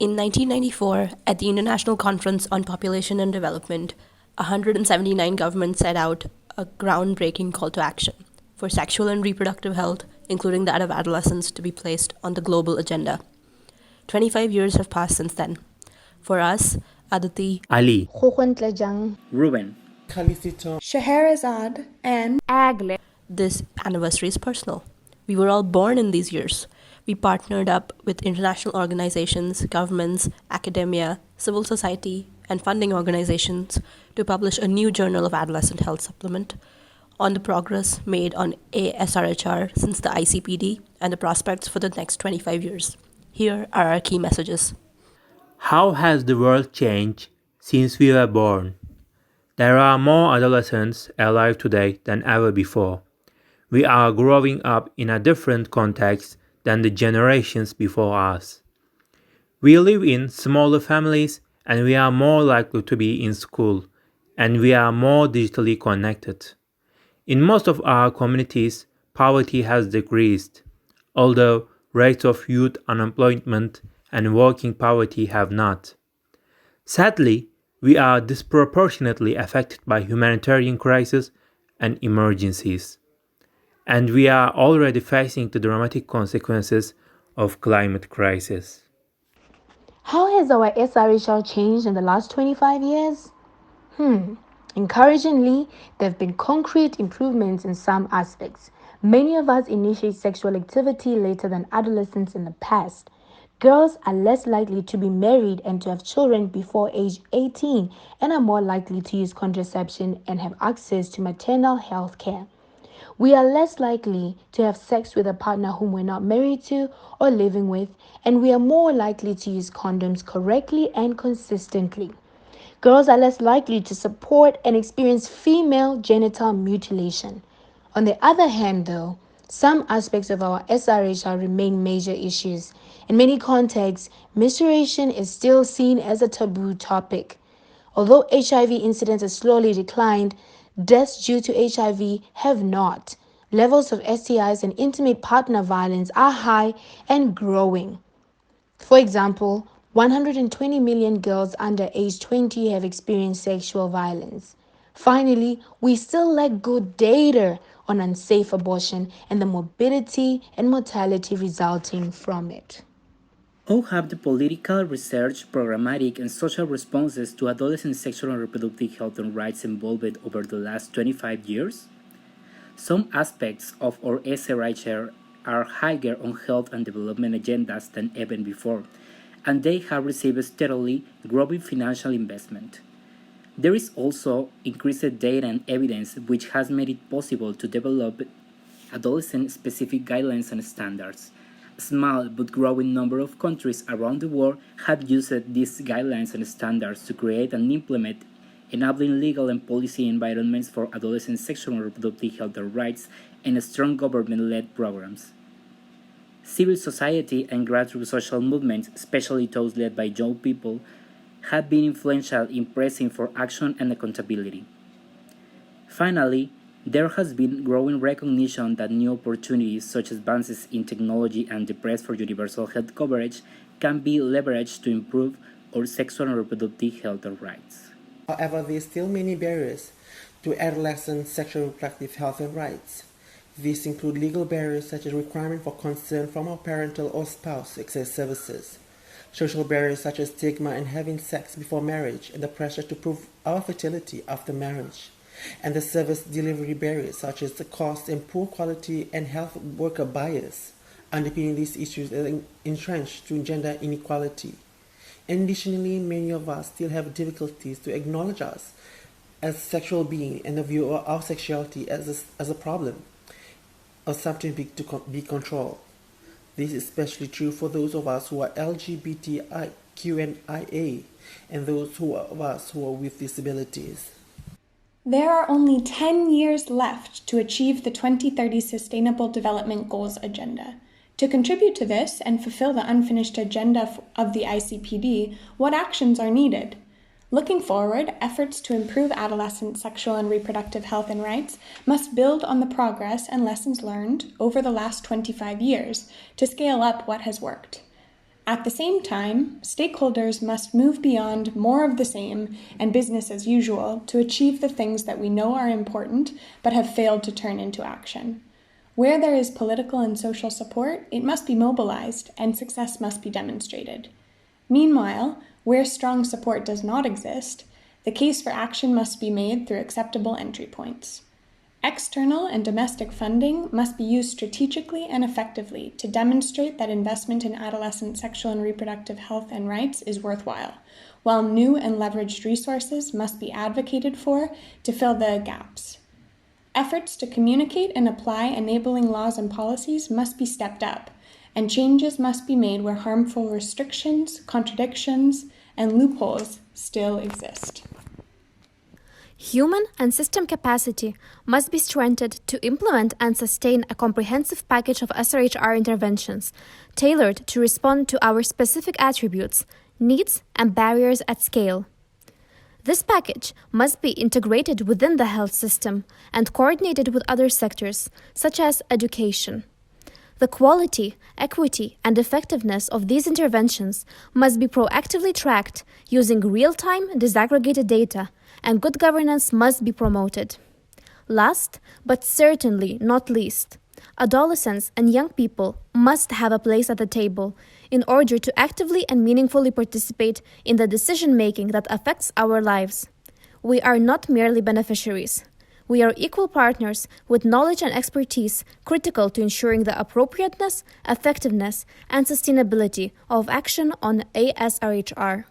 In 1994, at the International Conference on Population and Development, 179 governments set out a groundbreaking call to action for sexual and reproductive health, including that of adolescents, to be placed on the global agenda. 25 years have passed since then. For us, Aditi, Ali, Ruben, Scheherazade, and Agle. this anniversary is personal. We were all born in these years. We partnered up with international organizations, governments, academia, civil society, and funding organizations to publish a new Journal of Adolescent Health supplement on the progress made on ASRHR since the ICPD and the prospects for the next 25 years. Here are our key messages. how has the world changed since we were born? There are more adolescents alive today than ever before. We are growing up in a different context than the generations before us. We live in smaller families and we are more likely to be in school, and we are more digitally connected. In most of our communities, poverty has decreased, although rates of youth unemployment and working poverty have not. Sadly, we are disproportionately affected by humanitarian crises and emergencies, and we are already facing the dramatic consequences of climate crisis. How has our SRHR changed in the last 25 years? Encouragingly, there have been concrete improvements in some aspects. Many of us initiate sexual activity later than adolescents in the past. Girls are less likely to be married and to have children before age 18 and are more likely to use contraception and have access to maternal health care. We are less likely to have sex with a partner whom we're not married to or living with, and we are more likely to use condoms correctly and consistently. Girls are less likely to support and experience female genital mutilation. On the other hand, though, some aspects of our SRHR remain major issues. In many contexts, menstruation is still seen as a taboo topic. Although HIV incidence has slowly declined, deaths due to HIV have not. Levels of STIs and intimate partner violence are high and growing. For example, 120 million girls under age 20 have experienced sexual violence. Finally, we still lack good data on unsafe abortion and the morbidity and mortality resulting from it. how have the political, research, programmatic, and social responses to adolescent sexual and reproductive health and rights evolved over the last 25 years? Some aspects of our SRHR are higher on health and development agendas than ever before, and they have received steadily growing financial investment. There is also increased data and evidence which has made it possible to develop adolescent-specific guidelines and standards. A small but growing number of countries around the world have used these guidelines and standards to create and implement enabling legal and policy environments for adolescent sexual and reproductive health and rights and strong government-led programs. Civil society and grassroots social movements, especially those led by young people, have been influential in pressing for action and accountability. Finally, there has been growing recognition that new opportunities such as advances in technology and the press for universal health coverage can be leveraged to improve our sexual and reproductive health and rights. However, there are still many barriers to adolescent sexual and reproductive health and rights. These include legal barriers such as requirement for consent from a parental or spouse to access services, social barriers such as stigma and having sex before marriage and the pressure to prove our fertility after marriage, and the service delivery barriers such as the cost and poor quality and health worker bias. Underpinning these issues are entrenched through gender inequality. Additionally, many of us still have difficulties to acknowledge us as sexual being and view our sexuality as a problem or something to be controlled. This is especially true for those of us who are LGBTQIA and those of us who are with disabilities. there are only 10 years left to achieve the 2030 Sustainable Development Goals agenda. To contribute to this and fulfill the unfinished agenda of the ICPD, what actions are needed? Looking forward, efforts to improve adolescent sexual and reproductive health and rights must build on the progress and lessons learned over the last 25 years to scale up what has worked. At the same time, stakeholders must move beyond more of the same and business as usual to achieve the things that we know are important but have failed to turn into action. Where there is political and social support, it must be mobilized and success must be demonstrated. Meanwhile, where strong support does not exist, the case for action must be made through acceptable entry points. External and domestic funding must be used strategically and effectively to demonstrate that investment in adolescent sexual and reproductive health and rights is worthwhile, while new and leveraged resources must be advocated for to fill the gaps. Efforts to communicate and apply enabling laws and policies must be stepped up, and changes must be made where harmful restrictions, contradictions, and loopholes still exist. Human and system capacity must be strengthened to implement and sustain a comprehensive package of SRHR interventions, tailored to respond to our specific attributes, needs, and barriers at scale. This package must be integrated within the health system and coordinated with other sectors, such as education. The quality, equity, and effectiveness of these interventions must be proactively tracked using real-time disaggregated data, and good governance must be promoted. Last, but certainly not least, adolescents and young people must have a place at the table in order to actively and meaningfully participate in the decision-making that affects our lives. We are not merely beneficiaries. We are equal partners with knowledge and expertise critical to ensuring the appropriateness, effectiveness, and sustainability of action on ASRHR.